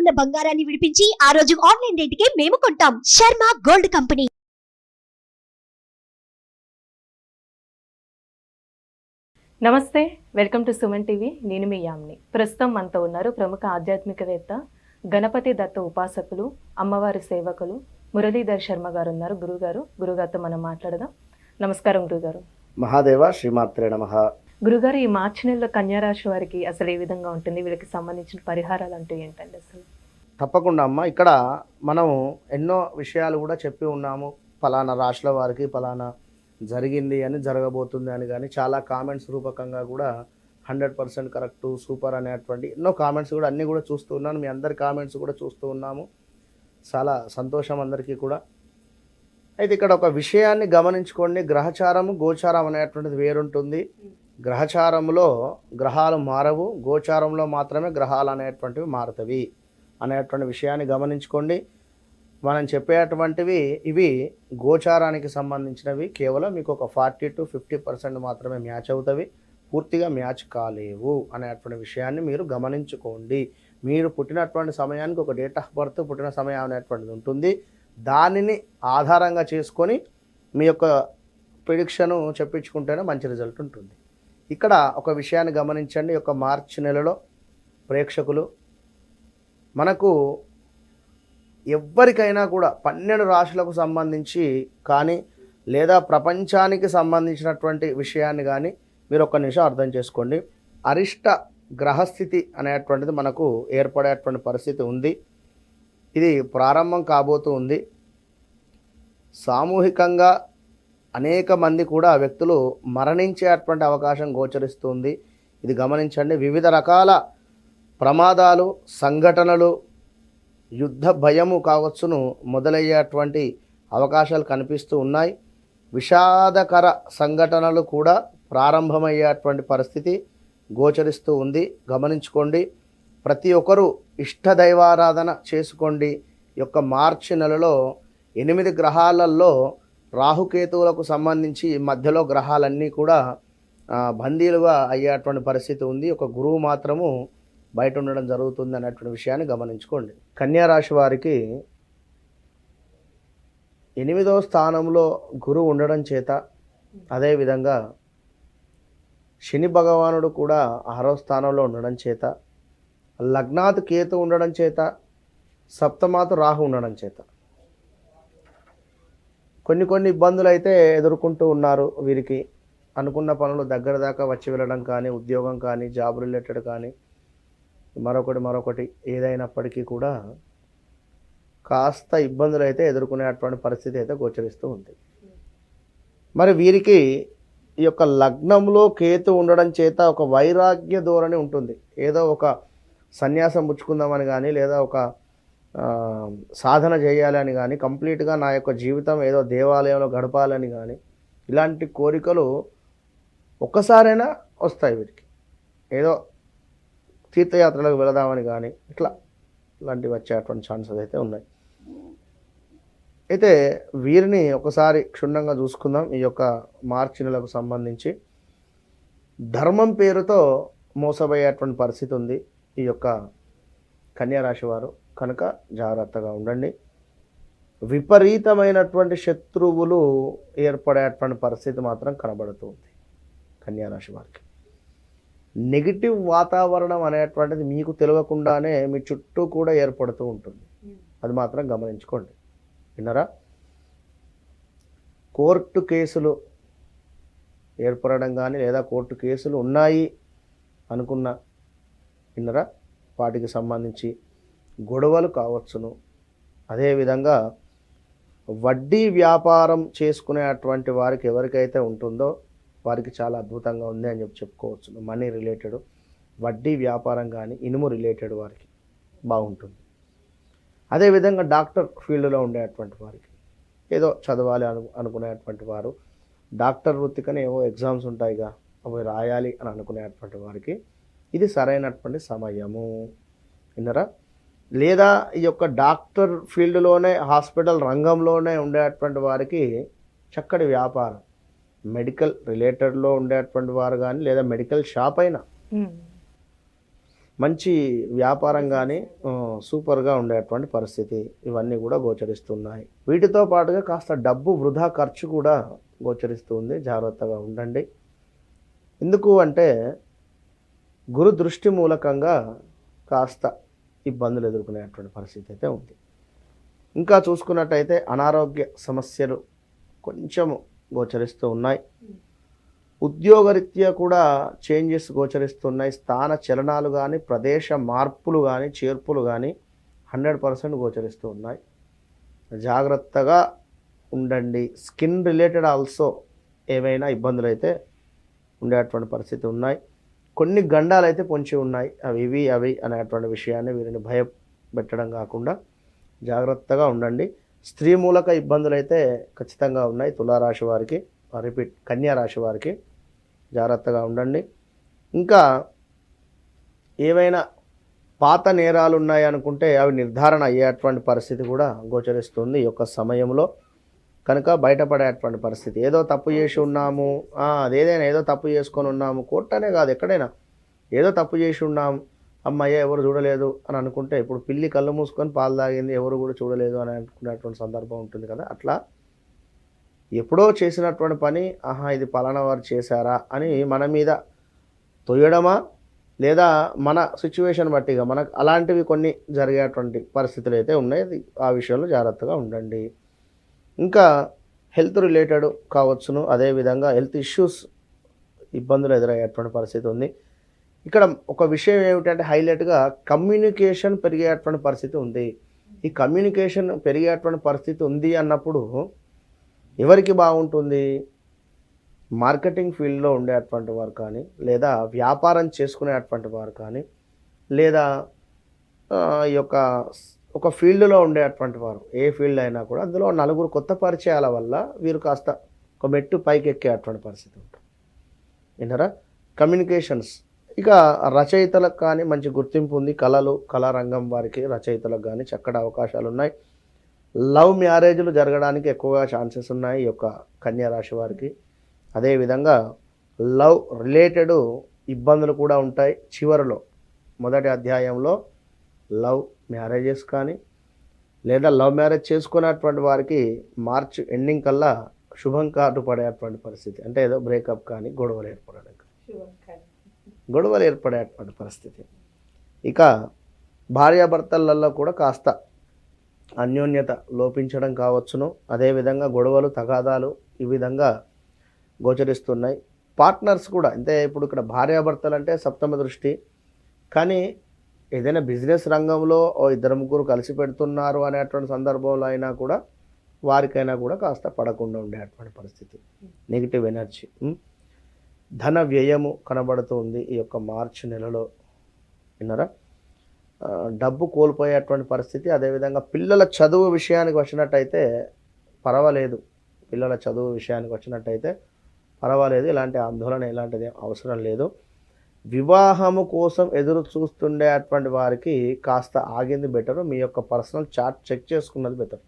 ఉన్న బంగారాన్ని విడిపించి ఆ రోజు ఆన్లైన్ రేటుకే మేము కొంటాం. Sharma gold company. నమస్తే, వెల్కమ్ టు సుమన్ టీవీ. నేను మీ యామ్ని. ప్రస్తుతం మనతో ఉన్నారు ప్రముఖ ఆధ్యాత్మికవేత్త, గణపతి దత్త ఉపాసకులు, అమ్మవారి సేవకులు మురళీధర్ శర్మ గారు ఉన్నారు. గురుగారితో మనం మాట్లాడదాం. నమస్కారం గురుగారు. మహాదేవ శ్రీమాత్రే నమః. గురుగారు, ఈ మార్చి నెలలో కన్యారాశి వారికి అసలు ఏ విధంగా ఉంటుంది? వీళ్ళకి సంబంధించిన పరిహారాలు అంటే ఏంటండి అసలు? తప్పకుండా అమ్మ, ఇక్కడ మనం ఎన్నో విషయాలు కూడా చెప్పి ఉన్నాము. ఫలానా రాశుల వారికి ఫలానా జరిగింది అని, జరగబోతుంది అని, కానీ చాలా కామెంట్స్ రూపకంగా కూడా 100% కరెక్టు, సూపర్ అనేటువంటి ఎన్నో కామెంట్స్ కూడా అన్నీ కూడా చూస్తూ ఉన్నాను. మీ అందరి కామెంట్స్ కూడా చూస్తూ ఉన్నాము. చాలా సంతోషం అందరికీ కూడా. అయితే ఇక్కడ ఒక విషయాన్ని గమనించుకోండి. గ్రహచారము గోచారం అనేటువంటిది వేరుంటుంది. గ్రహచారంలో గ్రహాలు మారవు, గోచారంలో మాత్రమే గ్రహాలు అనేటువంటివి మారుతవి అనేటువంటి విషయాన్ని గమనించుకోండి. మనం చెప్పేటువంటివి ఇవి గోచారానికి సంబంధించినవి. కేవలం మీకు ఒక 40 to 50% మాత్రమే మ్యాచ్ అవుతవి, పూర్తిగా మ్యాచ్ కాలేవు అనేటువంటి విషయాన్ని మీరు గమనించుకోండి. మీరు పుట్టినటువంటి సమయానికి ఒక డేట్ ఆఫ్ బర్త్, పుట్టిన సమయం అనేటువంటిది ఉంటుంది. దానిని ఆధారంగా చేసుకొని మీ యొక్క ప్రిడిక్షను చెప్పించుకుంటేనే మంచి రిజల్ట్ ఉంటుంది. ఇక్కడ ఒక విషయాన్ని గమనించండి. ఈ యొక్క మార్చి నెలలో ప్రేక్షకులు, మనకు ఎవ్వరికైనా కూడా 12 రాశులకు సంబంధించి కానీ, లేదా ప్రపంచానికి సంబంధించినటువంటి విషయాన్ని కానీ మీరు ఒక్క నిమిషం అర్థం చేసుకోండి. అరిష్ట గ్రహస్థితి అనేటువంటిది మనకు ఏర్పడేటువంటి పరిస్థితి ఉంది. ఇది ప్రారంభం కాబోతూ ఉంది. సామూహికంగా అనేక మంది కూడా వ్యక్తులు మరణించేటువంటి అవకాశం గోచరిస్తుంది. ఇది గమనించండి. వివిధ రకాల ప్రమాదాలు, సంఘటనలు, యుద్ధ భయము కావచ్చును మొదలయ్యేటువంటి అవకాశాలు కనిపిస్తూ ఉన్నాయి. విషాదకర సంఘటనలు కూడా ప్రారంభమయ్యేటువంటి పరిస్థితి గోచరిస్తూ ఉంది. గమనించుకోండి. ప్రతి ఒక్కరూ ఇష్టదైవారాధన చేసుకోండి. ఈ యొక్క మార్చి నెలలో 8 గ్రహాలలో రాహుకేతువులకు సంబంధించి మధ్యలో గ్రహాలన్నీ కూడా బందీలుగా అయ్యేటువంటి పరిస్థితి ఉంది. ఒక గురువు మాత్రము బయట ఉండడం జరుగుతుంది అనేటువంటి విషయాన్ని గమనించుకోండి. కన్యారాశి వారికి 8వ స్థానంలో గురువు ఉండడం చేత, అదేవిధంగా శని భగవానుడు కూడా 6వ స్థానంలో ఉండడం చేత, లగ్నాత్ కేతు ఉండడం చేత, సప్తమాతు రాహు ఉండడం చేత కొన్ని ఇబ్బందులు అయితే ఎదుర్కొంటూ ఉన్నారు. వీరికి అనుకున్న పనులు దగ్గర దాకా వచ్చి వెళ్ళడం కానీ, ఉద్యోగం కానీ, జాబ్ రిలేటెడ్ కానీ, మరొకటి ఏదైనప్పటికీ కూడా కాస్త ఇబ్బందులు అయితే ఎదుర్కొనేటువంటి పరిస్థితి అయితే గోచరిస్తూ ఉంది. మరి వీరికి ఈ యొక్క లగ్నంలో కేతు ఉండడం చేత ఒక వైరాగ్య ధోరణి ఉంటుంది. ఏదో ఒక సన్యాసం పుచ్చుకుందామని కానీ, లేదా ఒక సాధన చేయాలని కానీ, కంప్లీట్గా నా యొక్క జీవితం ఏదో దేవాలయంలో గడపాలని కానీ, ఇలాంటి కోరికలు ఒక్కసారైనా వస్తాయి వీరికి. ఏదో తీర్థయాత్రలకు వెళదామని కానీ, ఇలాంటివి వచ్చేటువంటి ఛాన్సెస్ అయితే ఉన్నాయి. అయితే వీరిని ఒకసారి క్షుణ్ణంగా చూసుకుందాం. ఈ యొక్క మార్చి నెలకు సంబంధించి ధర్మం పేరుతో మోసపోయేటువంటి పరిస్థితి ఉంది ఈ యొక్క కన్యారాశి వారు. కనుక జాగ్రత్తగా ఉండండి. విపరీతమైనటువంటి శత్రువులు ఏర్పడేటువంటి పరిస్థితి మాత్రం కనబడుతుంది కన్యారాశి వారికి. నెగిటివ్ వాతావరణం అనేటువంటిది మీకు తెలియకుండానే మీ చుట్టూ కూడా ఏర్పడుతూ ఉంటుంది. అది మాత్రం గమనించుకోండి. విన్నారా? కోర్టు కేసులు ఏర్పడడం కానీ, లేదా కోర్టు కేసులు ఉన్నాయి అనుకున్న, విన్నారా, వాటికి సంబంధించి గొడవలు కావచ్చును. అదేవిధంగా వడ్డీ వ్యాపారం చేసుకునేటువంటి వారికి ఎవరికైతే ఉంటుందో వారికి చాలా అద్భుతంగా ఉంది అని చెప్పుకోవచ్చు. మనీ రిలేటెడ్ వడ్డీ వ్యాపారం కానీ, ఇనుము రిలేటెడ్ వారికి బాగుంటుంది. అదేవిధంగా డాక్టర్ ఫీల్డ్లో ఉండేటువంటి వారికి, ఏదో చదవాలి అనుకునేటువంటి వారు, డాక్టర్ వృత్తికని ఏవో ఎగ్జామ్స్ ఉంటాయిగా, అవి రాయాలి అని అనుకునేటువంటి వారికి ఇది సరైనటువంటి సమయము. విన్నరా? లేదా ఈ యొక్క డాక్టర్ ఫీల్డ్లోనే, హాస్పిటల్ రంగంలోనే ఉండేటువంటి వారికి చక్కటి వ్యాపారం, మెడికల్ రిలేటెడ్లో ఉండేటువంటి వారు కానీ, లేదా మెడికల్ షాప్ అయినా, మంచి వ్యాపారం కానీ సూపర్గా ఉండేటువంటి పరిస్థితి ఇవన్నీ కూడా గోచరిస్తున్నాయి. వీటితో పాటుగా కాస్త డబ్బు వృధా ఖర్చు కూడా గోచరిస్తుంది. జాగ్రత్తగా ఉండండి. ఎందుకు అంటే గురు దృష్టి మూలకంగా కాస్త ఇబ్బందులు ఎదుర్కొనేటువంటి పరిస్థితి అయితే ఉంది. ఇంకా చూసుకున్నట్టయితే అనారోగ్య సమస్యలు కొంచెము గోచరిస్తూ ఉన్నాయి. ఉద్యోగరీత్యా కూడా చేంజెస్ గోచరిస్తున్నాయి. స్థాన చలనాలు కానీ ప్రదేశ మార్పులు కానీ చేర్పులు కానీ 100% గోచరిస్తూ ఉన్నాయి. జాగ్రత్తగా ఉండండి. స్కిన్ రిలేటెడ్ ఆల్సో ఏవైనా ఇబ్బందులు అయితే ఉండేటువంటి పరిస్థితి ఉన్నాయి. కొన్ని గండాలు అయితే పొంచి ఉన్నాయి. అవి అనేటువంటి విషయాన్ని వీరిని భయపెట్టడం కాకుండా జాగ్రత్తగా ఉండండి. స్త్రీ మూలక ఇబ్బందులు అయితే ఖచ్చితంగా ఉన్నాయి. తులారాశి వారికి, కన్యా రాశి వారికి జాగ్రత్తగా ఉండండి. ఇంకా ఏవైనా పాత నేరాలు ఉన్నాయి అనుకుంటే అవి నిర్ధారణ అయ్యేటువంటి పరిస్థితి కూడా గోచరిస్తుంది ఈ యొక్క సమయంలో. కనుక బయటపడేటువంటి పరిస్థితి. ఏదో తప్పు చేసి ఉన్నాము, అదేదైనా ఏదో తప్పు చేసుకొని ఉన్నాము, కోర్టనే కాదు ఎక్కడైనా ఏదో తప్పు చేసి ఉన్నాము, అమ్మయ్య ఎవరు చూడలేదు అని అనుకుంటే, ఇప్పుడు పిల్లి కళ్ళు మూసుకొని పాలు తాగింది ఎవరు కూడా చూడలేదు అని అనుకునేటువంటి సందర్భం ఉంటుంది కదా. అట్లా ఎప్పుడో చేసినటువంటి పని ఇది పలానా వారు చేశారా అని మన మీద తొయ్యడమా, లేదా మన సిచ్యువేషన్ బట్టిగా మనకు అలాంటివి కొన్ని జరిగేటువంటి పరిస్థితులు అయితే ఉన్నాయి. ఆ విషయంలో జాగ్రత్తగా ఉండండి. ఇంకా హెల్త్ రిలేటెడ్ కావచ్చును, అదేవిధంగా హెల్త్ ఇష్యూస్ ఇబ్బందులు ఎదురయ్యేటువంటి పరిస్థితి ఉంది. ఇక్కడ ఒక విషయం ఏమిటంటే హైలైట్గా కమ్యూనికేషన్ పెరిగేటువంటి పరిస్థితి ఉంది. ఈ కమ్యూనికేషన్ పెరిగేటువంటి పరిస్థితి ఉంది అన్నప్పుడు ఎవరికి బాగుంటుంది? మార్కెటింగ్ ఫీల్డ్లో ఉండేటువంటి వారు కానీ, లేదా వ్యాపారం చేసుకునేటువంటి వారు కానీ, లేదా ఈ యొక్క ఒక ఫీల్డ్లో ఉండేటువంటి వారు, ఏ ఫీల్డ్ అయినా కూడా అందులో నలుగురు కొత్త పరిచయాల వల్ల వీరు కాస్త ఒక మెట్టు పైకి ఎక్కేటువంటి పరిస్థితి ఉంటుంది. విన్నారా? కమ్యూనికేషన్స్. ఇక రచయితలకు కానీ మంచి గుర్తింపు ఉంది. కళారంగం వారికి రచయితలకు కానీ చక్కటి అవకాశాలు ఉన్నాయి. లవ్ మ్యారేజ్లు జరగడానికి ఎక్కువగా ఛాన్సెస్ ఉన్నాయి ఈ యొక్క కన్యా రాశి వారికి. అదేవిధంగా లవ్ రిలేటెడ్ ఇబ్బందులు కూడా ఉంటాయి. చివరిలో మొదటి అధ్యాయంలో లవ్ మ్యారేజెస్ కానీ, లేదా లవ్ మ్యారేజ్ చేసుకున్నటువంటి వారికి మార్చ్ ఎండింగ్ కల్లా శుభం కార్డు పడేటువంటి పరిస్థితి. అంటే ఏదో బ్రేకప్ కానీ గొడవలు ఏర్పడేటువంటి పరిస్థితి. ఇక భార్యాభర్తలలో కూడా కాస్త అన్యోన్యత లోపించడం కావచ్చును. అదేవిధంగా గొడవలు తగాదాలు ఈ విధంగా గోచరిస్తున్నాయి. పార్ట్నర్స్ కూడా అంటే ఇప్పుడు ఇక్కడ భార్యాభర్తలు అంటే సప్తమ దృష్టి, కానీ ఏదైనా బిజినెస్ రంగంలో ఇద్దరు ముగ్గురు కలిసి పెడుతున్నారు అనేటువంటి సందర్భంలో అయినా కూడా వారికైనా కూడా కాస్త పడకుండా ఉండేటువంటి పరిస్థితి. నెగిటివ్ ఎనర్జీ, ధన వ్యయము కనబడుతుంది ఈ యొక్క మార్చి నెలలో. విన్నారా? డబ్బు కోల్పోయేటువంటి పరిస్థితి. అదేవిధంగా పిల్లల చదువు విషయానికి వచ్చినట్టయితే పర్వాలేదు. ఇలాంటి ఆందోళన ఇలాంటిది అవసరం లేదు. వివాహము కోసం ఎదురు చూస్తుండేటువంటి వారికి కాస్త ఆగింది బెటర్. మీ యొక్క పర్సనల్ చార్ట్ చెక్ చేసుకున్నది బెటర్.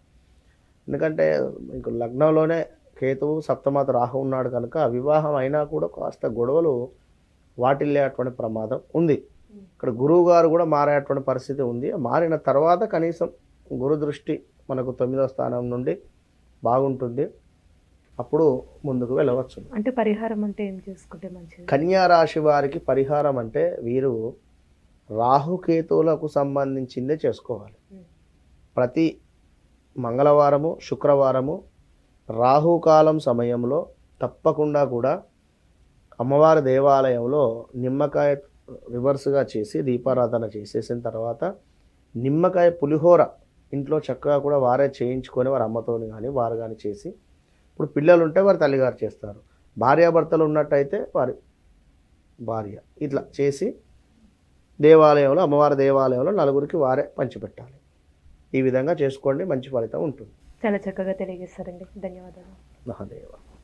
ఎందుకంటే మీకు లగ్నంలోనే కేతువు, సప్తమాత రాహు ఉన్నాడు కనుక వివాహం అయినా కూడా కాస్త గొడవలు వాటిల్లేటువంటి ప్రమాదం ఉంది. ఇక్కడ గురువు గారు కూడా మారేటువంటి పరిస్థితి ఉంది. మారిన తర్వాత కనీసం గురు దృష్టి మనకు 9వ స్థానం నుండి బాగుంటుంది. అప్పుడు ముందుకు వెళ్ళవచ్చు. అంటే పరిహారం అంటే ఏం చేసుకుంటే మంచిది? కన్యా రాశి వారికి పరిహారం అంటే వీరు రాహుకేతువులకు సంబంధించిందే చేసుకోవాలి. ప్రతి మంగళవారము, శుక్రవారము రాహుకాలం సమయంలో తప్పకుండా కూడా అమ్మవారి దేవాలయంలో నిమ్మకాయ రివర్స్గా చేసి దీపారాధన చేసేసిన తర్వాత నిమ్మకాయ పులిహోర ఇంట్లో చక్కగా కూడా వారే చేయించుకొని వారి అమ్మతోని కానీ వారు కానీ చేసి, ఇప్పుడు పిల్లలు ఉంటే వారి తల్లిగారు చేస్తారు, భార్యాభర్తలు ఉన్నట్టయితే వారి భార్య, ఇట్లా చేసి దేవాలయంలో, అమ్మవారి దేవాలయంలో నలుగురికి వారే పంచిపెట్టాలి. ఈ విధంగా చేసుకోండి, మంచి ఫలితం ఉంటుంది. చాలా చక్కగా తెలియజేస్తారండి. ధన్యవాదాలు. మహాదేవ.